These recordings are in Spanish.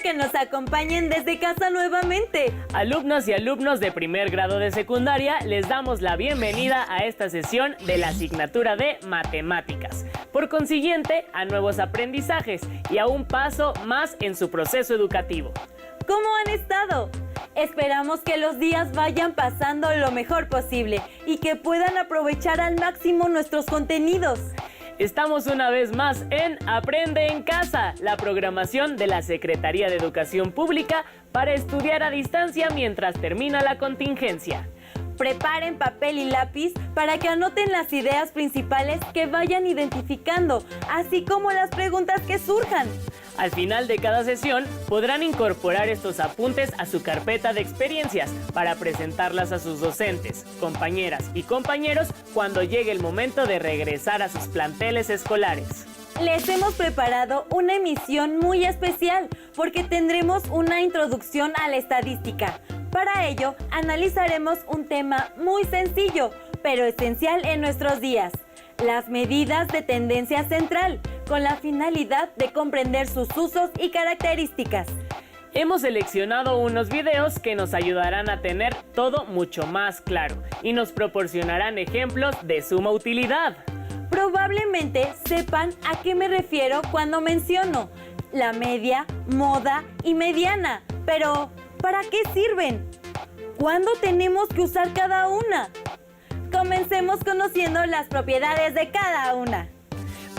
que nos acompañen desde casa nuevamente. Alumnos y alumnos de primer grado de secundaria, les damos la bienvenida a esta sesión de la asignatura de Matemáticas. Por consiguiente, a nuevos aprendizajes y a un paso más en su proceso educativo. ¿Cómo han estado? Esperamos que los días vayan pasando lo mejor posible y que puedan aprovechar al máximo nuestros contenidos. Estamos una vez más en Aprende en Casa, la programación de la Secretaría de Educación Pública para estudiar a distancia mientras termina la contingencia. Preparen papel y lápiz para que anoten las ideas principales que vayan identificando, así como las preguntas que surjan. Al final de cada sesión podrán incorporar estos apuntes a su carpeta de experiencias para presentarlas a sus docentes, compañeras y compañeros cuando llegue el momento de regresar a sus planteles escolares. Les hemos preparado una emisión muy especial porque tendremos una introducción a la estadística. Para ello, analizaremos un tema muy sencillo, pero esencial en nuestros días: las medidas de tendencia central, con la finalidad de comprender sus usos y características. Hemos seleccionado unos videos que nos ayudarán a tener todo mucho más claro y nos proporcionarán ejemplos de suma utilidad. Probablemente sepan a qué me refiero cuando menciono la media, moda y mediana, pero ¿para qué sirven? ¿Cuándo tenemos que usar cada una? Comencemos conociendo las propiedades de cada una.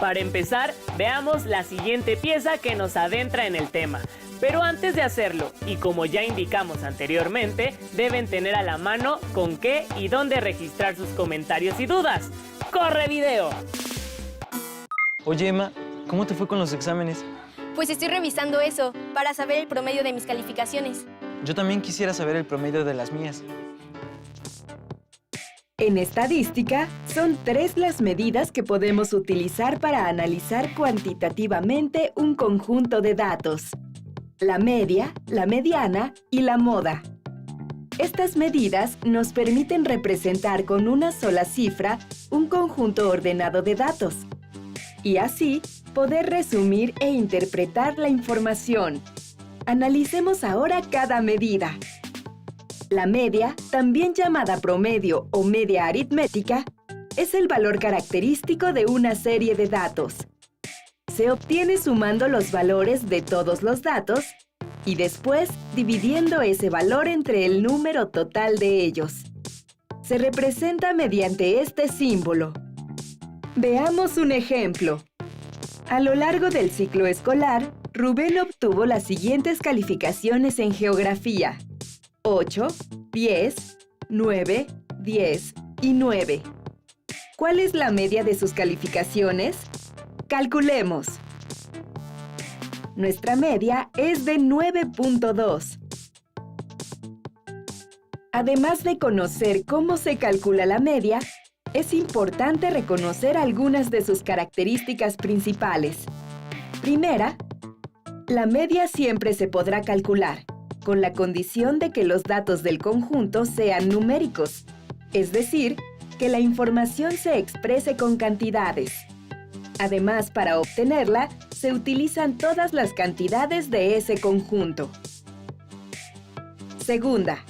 Para empezar, veamos la siguiente pieza que nos adentra en el tema. Pero antes de hacerlo, y como ya indicamos anteriormente, deben tener a la mano con qué y dónde registrar sus comentarios y dudas. ¡Corre video! Oye, Emma, ¿cómo te fue con los exámenes? Pues estoy revisando eso para saber el promedio de mis calificaciones. Yo también quisiera saber el promedio de las mías. En estadística, son 3 las medidas que podemos utilizar para analizar cuantitativamente un conjunto de datos: la media, la mediana y la moda. Estas medidas nos permiten representar con una sola cifra un conjunto ordenado de datos y así poder resumir e interpretar la información. Analicemos ahora cada medida. La media, también llamada promedio o media aritmética, es el valor característico de una serie de datos. Se obtiene sumando los valores de todos los datos y después dividiendo ese valor entre el número total de ellos. Se representa mediante este símbolo. Veamos un ejemplo. A lo largo del ciclo escolar, Rubén obtuvo las siguientes calificaciones en geografía: 8, 10, 9, 10 y 9. ¿Cuál es la media de sus calificaciones? Calculemos. Nuestra media es de 9.2. Además de conocer cómo se calcula la media, es importante reconocer algunas de sus características principales. Primera, la media siempre se podrá calcular, con la condición de que los datos del conjunto sean numéricos, es decir, que la información se exprese con cantidades. Además, para obtenerla, se utilizan todas las cantidades de ese conjunto. Segunda,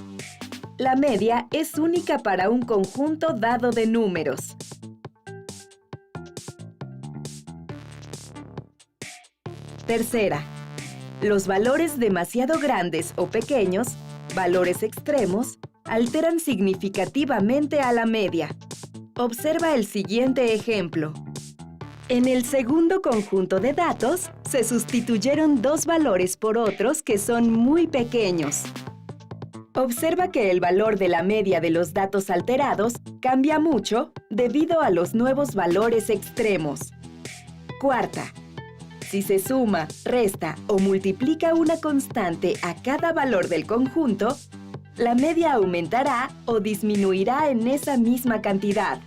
la media es única para un conjunto dado de números. Tercera, los valores demasiado grandes o pequeños, valores extremos, alteran significativamente a la media. Observa el siguiente ejemplo. En el segundo conjunto de datos, se sustituyeron 2 valores por otros que son muy pequeños. Observa que el valor de la media de los datos alterados cambia mucho debido a los nuevos valores extremos. Cuarta, si se suma, resta o multiplica una constante a cada valor del conjunto, la media aumentará o disminuirá en esa misma cantidad.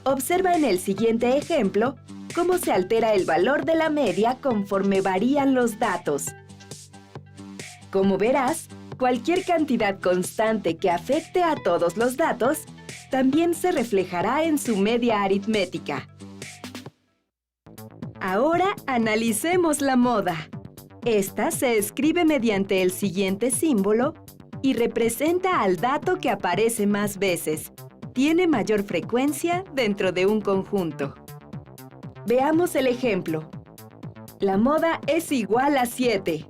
Observa en el siguiente ejemplo cómo se altera el valor de la media conforme varían los datos. Como verás, cualquier cantidad constante que afecte a todos los datos también se reflejará en su media aritmética. Ahora analicemos la moda. Esta se escribe mediante el siguiente símbolo y representa al dato que aparece más veces. Tiene mayor frecuencia dentro de un conjunto. Veamos el ejemplo. La moda es igual a 7.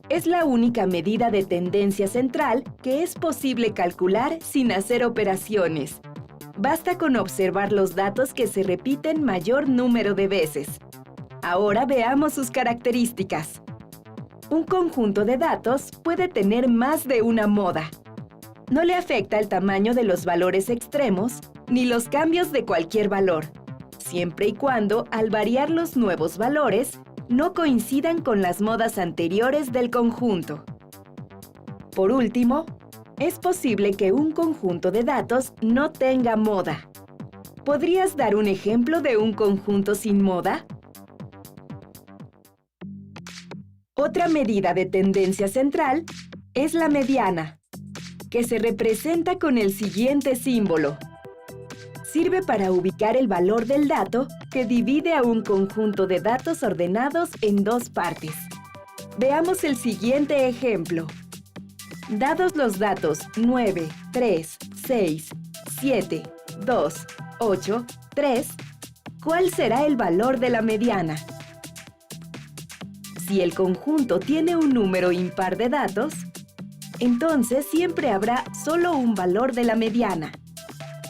Es la única medida de tendencia central que es posible calcular sin hacer operaciones. Basta con observar los datos que se repiten mayor número de veces. Ahora veamos sus características. Un conjunto de datos puede tener más de una moda. No le afecta el tamaño de los valores extremos ni los cambios de cualquier valor, siempre y cuando, al variar los nuevos valores, no coincidan con las modas anteriores del conjunto. Por último, es posible que un conjunto de datos no tenga moda. ¿Podrías dar un ejemplo de un conjunto sin moda? Otra medida de tendencia central es la mediana, que se representa con el siguiente símbolo. Sirve para ubicar el valor del dato que divide a un conjunto de datos ordenados en dos partes. Veamos el siguiente ejemplo. Dados los datos 9, 3, 6, 7, 2, 8, 3, ¿cuál será el valor de la mediana? Si el conjunto tiene un número impar de datos, entonces siempre habrá solo un valor de la mediana.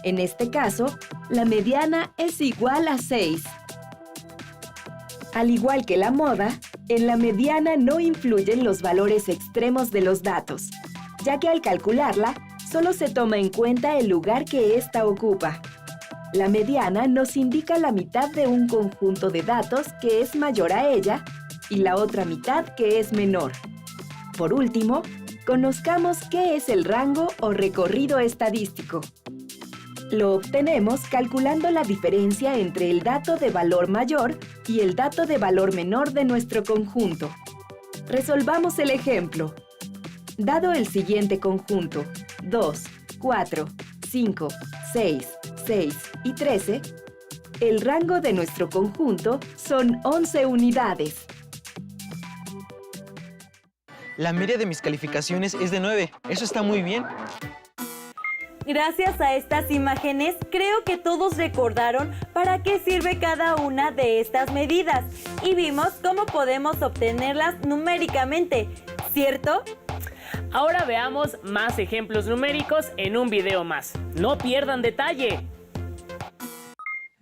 En este caso, la mediana es igual a 6. Al igual que la moda, en la mediana no influyen los valores extremos de los datos, ya que al calcularla, solo se toma en cuenta el lugar que ésta ocupa. La mediana nos indica la mitad de un conjunto de datos que es mayor a ella y la otra mitad que es menor. Por último, conozcamos qué es el rango o recorrido estadístico. Lo obtenemos calculando la diferencia entre el dato de valor mayor y el dato de valor menor de nuestro conjunto. Resolvamos el ejemplo. Dado el siguiente conjunto, 2, 4, 5, 6, 6 y 13, el rango de nuestro conjunto son 11 unidades. La media de mis calificaciones es de 9. Eso está muy bien. Gracias a estas imágenes, creo que todos recordaron para qué sirve cada una de estas medidas y vimos cómo podemos obtenerlas numéricamente, ¿cierto? Ahora veamos más ejemplos numéricos en un video más. ¡No pierdan detalle!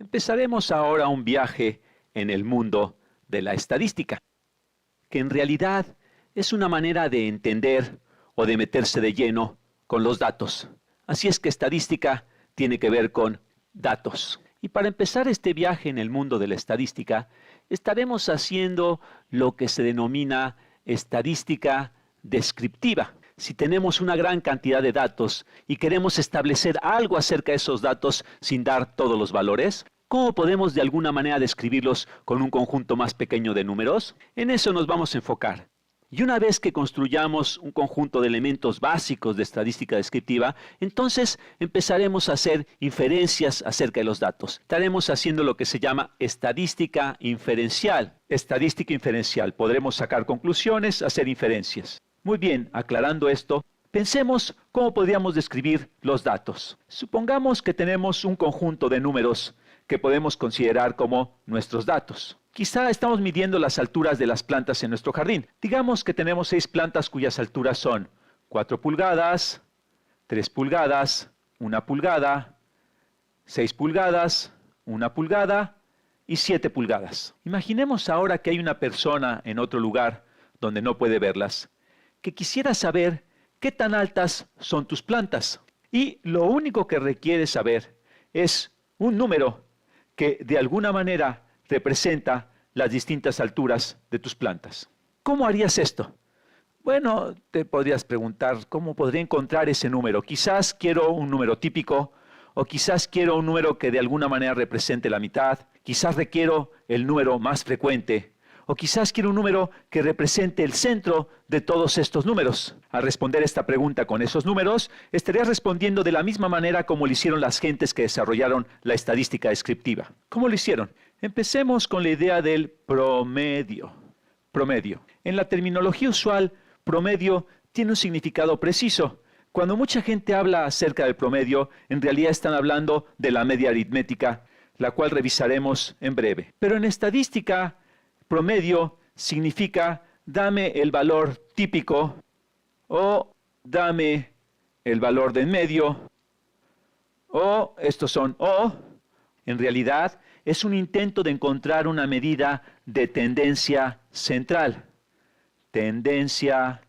Empezaremos ahora un viaje en el mundo de la estadística, que en realidad es una manera de entender o de meterse de lleno con los datos. Así es que estadística tiene que ver con datos. Y para empezar este viaje en el mundo de la estadística, estaremos haciendo lo que se denomina estadística descriptiva. Si tenemos una gran cantidad de datos y queremos establecer algo acerca de esos datos sin dar todos los valores, ¿cómo podemos de alguna manera describirlos con un conjunto más pequeño de números? En eso nos vamos a enfocar. Y una vez que construyamos un conjunto de elementos básicos de estadística descriptiva, entonces empezaremos a hacer inferencias acerca de los datos. Estaremos haciendo lo que se llama estadística inferencial. Estadística inferencial. Podremos sacar conclusiones, hacer inferencias. Muy bien, aclarando esto, pensemos cómo podríamos describir los datos. Supongamos que tenemos un conjunto de números que podemos considerar como nuestros datos. Quizá estamos midiendo las alturas de las plantas en nuestro jardín. Digamos que tenemos 6 plantas cuyas alturas son 4 pulgadas, 3 pulgadas, 1 pulgada, 6 pulgadas, 1 pulgada y 7 pulgadas. Imaginemos ahora que hay una persona en otro lugar donde no puede verlas, que quisiera saber qué tan altas son tus plantas. Y lo único que requiere saber es un número que de alguna manera representa las distintas alturas de tus plantas. ¿Cómo harías esto? Bueno, te podrías preguntar, ¿cómo podría encontrar ese número? Quizás quiero un número típico, o quizás quiero un número que de alguna manera represente la mitad, quizás requiero el número más frecuente, o quizás quiero un número que represente el centro de todos estos números. Al responder esta pregunta con esos números, estarías respondiendo de la misma manera como lo hicieron las gentes que desarrollaron la estadística descriptiva. ¿Cómo lo hicieron? Empecemos con la idea del promedio. promedio. En la terminología usual, promedio tiene un significado preciso. Cuando mucha gente habla acerca del promedio, en realidad están hablando de la media aritmética, la cual revisaremos en breve. Pero en estadística, promedio significa dame el valor típico o dame el valor de en medio o estos son o. En realidad es un intento de encontrar una medida de tendencia central. Tendencia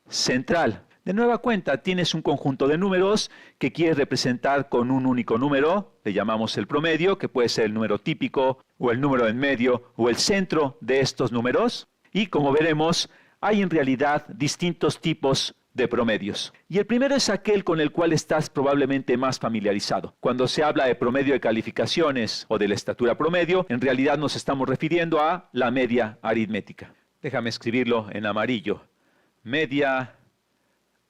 central. De nueva cuenta, tienes un conjunto de números que quieres representar con un único número, le llamamos el promedio, que puede ser el número típico, o el número en medio, o el centro de estos números. Y como veremos, hay en realidad distintos tipos de promedios. Y el primero es aquel con el cual estás probablemente más familiarizado. Cuando se habla de promedio de calificaciones o de la estatura promedio, en realidad nos estamos refiriendo a la media aritmética. Déjame escribirlo en amarillo. Media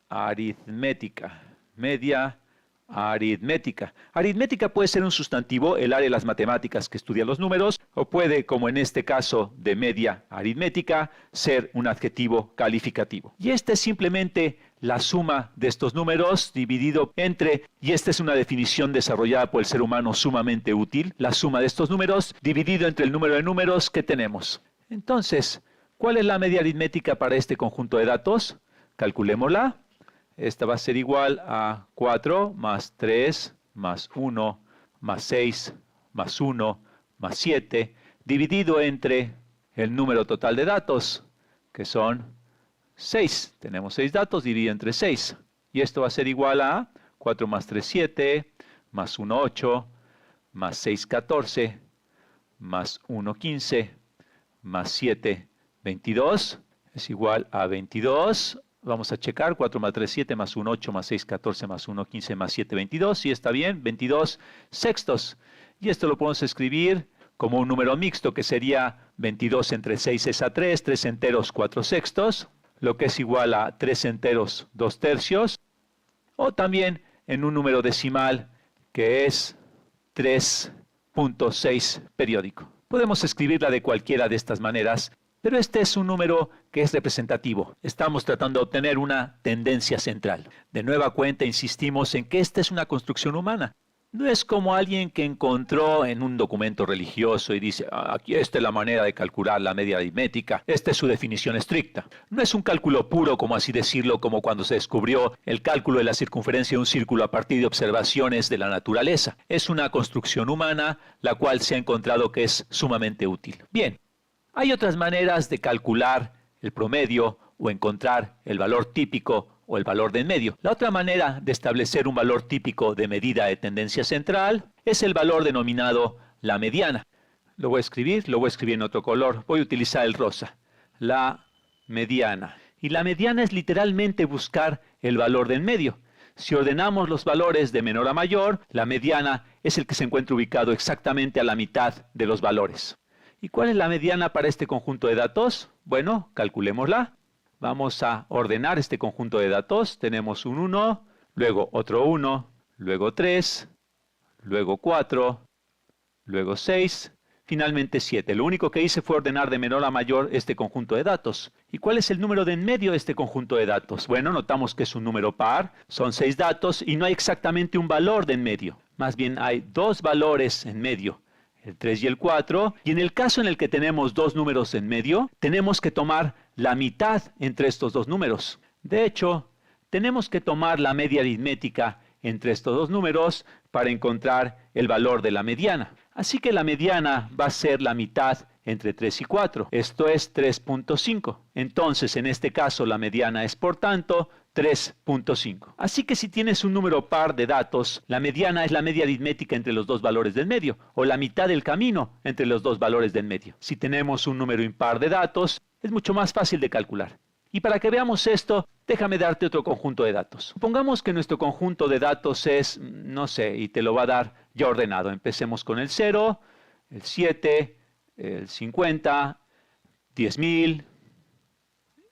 aritmética. Media aritmética. Aritmética puede ser un sustantivo, el área de las matemáticas que estudia los números, o puede, como en este caso de media aritmética, ser un adjetivo calificativo. Y esta es simplemente la suma de estos números dividido entre, y esta es una definición desarrollada por el ser humano sumamente útil, la suma de estos números dividido entre el número de números que tenemos. Entonces, ¿cuál es la media aritmética para este conjunto de datos? Calculémosla. Esta va a ser igual a 4 más 3 más 1 más 6 más 1 más 7 dividido entre el número total de datos, que son 6. Tenemos 6 datos dividido entre 6. Y esto va a ser igual a 4 más 3, 7, más 1, 8, más 6, 14, más 1, 15, más 7, 22. Es igual a 22. Vamos a checar, 4 más 3, 7, más 1, 8, más 6, 14, más 1, 15, más 7, 22. Sí, está bien, 22 sextos. Y esto lo podemos escribir como un número mixto, que sería 22 entre 6 es a 3, 3 enteros, 4 sextos, lo que es igual a 3 enteros, 2 tercios. O también en un número decimal, que es 3.6 periódico. Podemos escribirla de cualquiera de estas maneras, pero este es un número que es representativo. Estamos tratando de obtener una tendencia central. De nueva cuenta, insistimos en que esta es una construcción humana. No es como alguien que encontró en un documento religioso y dice, aquí esta es la manera de calcular la media aritmética, esta es su definición estricta. No es un cálculo puro, como así decirlo, como cuando se descubrió el cálculo de la circunferencia de un círculo a partir de observaciones de la naturaleza. Es una construcción humana, la cual se ha encontrado que es sumamente útil. Bien. Hay otras maneras de calcular el promedio o encontrar el valor típico o el valor de en medio. La otra manera de establecer un valor típico de medida de tendencia central es el valor denominado la mediana. Lo voy a escribir en otro color. Voy a utilizar el rosa. La mediana. Y la mediana es literalmente buscar el valor de en medio. Si ordenamos los valores de menor a mayor, la mediana es el que se encuentra ubicado exactamente a la mitad de los valores. ¿Y cuál es la mediana para este conjunto de datos? Bueno, calculémosla. Vamos a ordenar este conjunto de datos. Tenemos un 1, luego otro 1, luego 3, luego 4, luego 6, finalmente 7. Lo único que hice fue ordenar de menor a mayor este conjunto de datos. ¿Y cuál es el número de en medio de este conjunto de datos? Bueno, notamos que es un número par, son 6 datos y no hay exactamente un valor de en medio. Más bien hay 2 valores en medio. El 3 y el 4, y en el caso en el que tenemos 2 números en medio, tenemos que tomar la mitad entre estos 2 números. De hecho, tenemos que tomar la media aritmética entre estos 2 números para encontrar el valor de la mediana. Así que la mediana va a ser la mitad entre 3 y 4. Esto es 3.5. Entonces, en este caso, la mediana es, por tanto, 3.5. Así que si tienes un número par de datos, la mediana es la media aritmética entre los 2 valores del medio, o la mitad del camino entre los 2 valores del medio. Si tenemos un número impar de datos, es mucho más fácil de calcular. Y para que veamos esto, déjame darte otro conjunto de datos. Supongamos que nuestro conjunto de datos es, no sé, y te lo va a dar ya ordenado. Empecemos con el 0, el 7, el 50, 10.000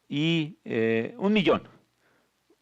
y 1.000.000.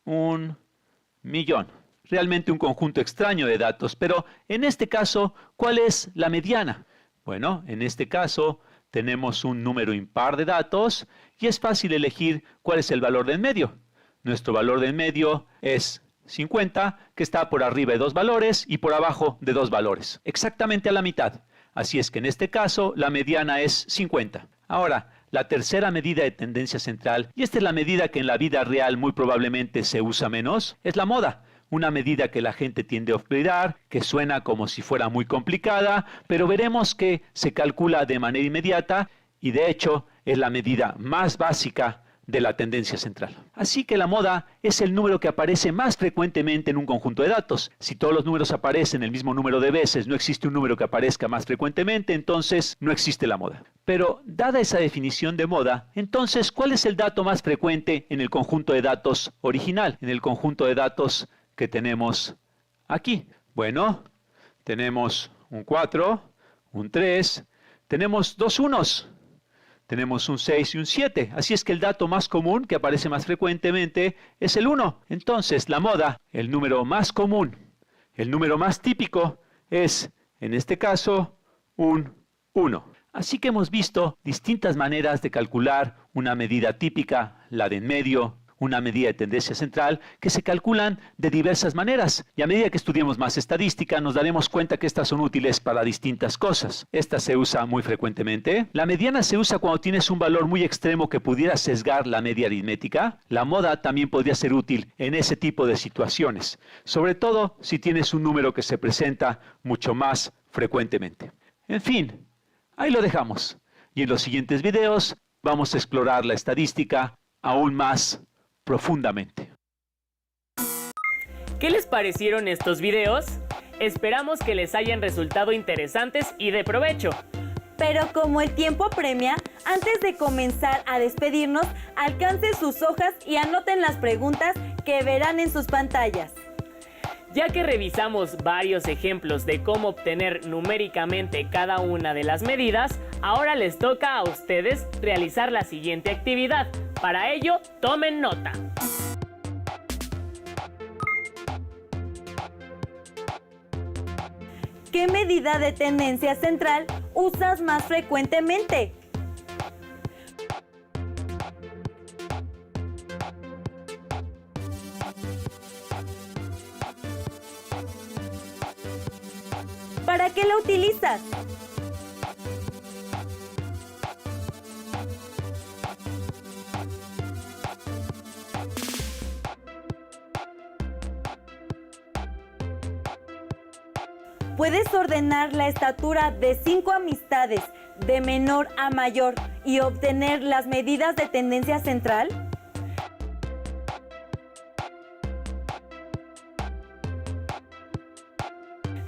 1.000.000. Realmente un conjunto extraño de datos, pero en este caso, ¿cuál es la mediana? Bueno, en este caso, tenemos un número impar de datos y es fácil elegir cuál es el valor del medio. Nuestro valor del medio es 50, que está por arriba de 2 valores y por abajo de 2 valores, exactamente a la mitad. Así es que en este caso la mediana es 50. Ahora, la tercera medida de tendencia central, y esta es la medida que en la vida real muy probablemente se usa menos, es la moda. Una medida que la gente tiende a olvidar, que suena como si fuera muy complicada, pero veremos que se calcula de manera inmediata y de hecho es la medida más básica de la tendencia central. Así que la moda es el número que aparece más frecuentemente en un conjunto de datos. Si todos los números aparecen el mismo número de veces, no existe un número que aparezca más frecuentemente, entonces no existe la moda. Pero, dada esa definición de moda, entonces, ¿cuál es el dato más frecuente en el conjunto de datos original? En el conjunto de datos que tenemos aquí. Bueno, tenemos un 4, un 3, tenemos 2 unos. Tenemos un 6 y un 7, así es que el dato más común que aparece más frecuentemente es el 1. Entonces, la moda, el número más común, el número más típico es, en este caso, un 1. Así que hemos visto distintas maneras de calcular una medida típica, la de en medio, una medida de tendencia central, que se calculan de diversas maneras. Y a medida que estudiemos más estadística, nos daremos cuenta que estas son útiles para distintas cosas. Esta se usa muy frecuentemente. La mediana se usa cuando tienes un valor muy extremo que pudiera sesgar la media aritmética. La moda también podría ser útil en ese tipo de situaciones, sobre todo si tienes un número que se presenta mucho más frecuentemente. En fin, ahí lo dejamos. Y en los siguientes videos vamos a explorar la estadística aún más profundamente. ¿Qué les parecieron estos videos? Esperamos que les hayan resultado interesantes y de provecho. Pero como el tiempo apremia, antes de comenzar a despedirnos, alcancen sus hojas y anoten las preguntas que verán en sus pantallas. Ya que revisamos varios ejemplos de cómo obtener numéricamente cada una de las medidas, ahora les toca a ustedes realizar la siguiente actividad. Para ello, tomen nota. ¿Qué medida de tendencia central usas más frecuentemente? ¿Para qué la utilizas? ¿Puedes ordenar la estatura de 5 amistades de menor a mayor y obtener las medidas de tendencia central?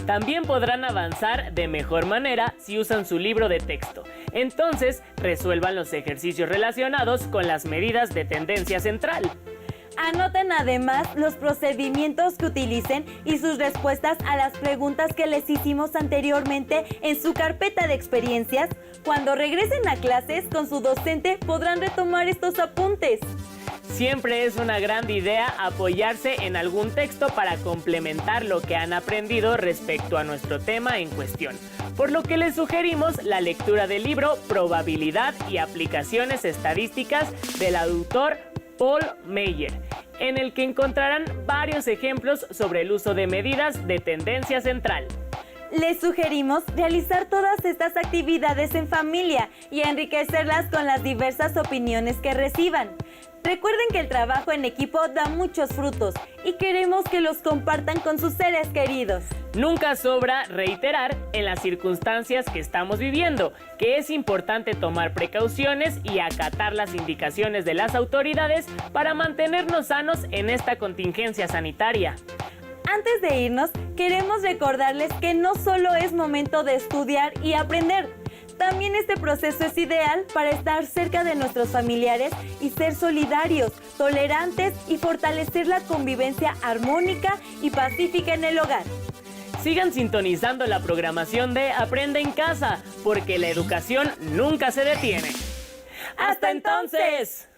También podrán avanzar de mejor manera si usan su libro de texto. Entonces, resuelvan los ejercicios relacionados con las medidas de tendencia central. Anoten además los procedimientos que utilicen y sus respuestas a las preguntas que les hicimos anteriormente en su carpeta de experiencias. Cuando regresen a clases con su docente podrán retomar estos apuntes. Siempre es una gran idea apoyarse en algún texto para complementar lo que han aprendido respecto a nuestro tema en cuestión. Por lo que les sugerimos la lectura del libro Probabilidad y Aplicaciones Estadísticas del autor Paul Meyer, en el que encontrarán varios ejemplos sobre el uso de medidas de tendencia central. Les sugerimos realizar todas estas actividades en familia y enriquecerlas con las diversas opiniones que reciban. Recuerden que el trabajo en equipo da muchos frutos y queremos que los compartan con sus seres queridos. Nunca sobra reiterar en las circunstancias que estamos viviendo que es importante tomar precauciones y acatar las indicaciones de las autoridades para mantenernos sanos en esta contingencia sanitaria. Antes de irnos, queremos recordarles que no solo es momento de estudiar y aprender. También este proceso es ideal para estar cerca de nuestros familiares y ser solidarios, tolerantes y fortalecer la convivencia armónica y pacífica en el hogar. Sigan sintonizando la programación de Aprende en Casa, porque la educación nunca se detiene. ¡Hasta entonces!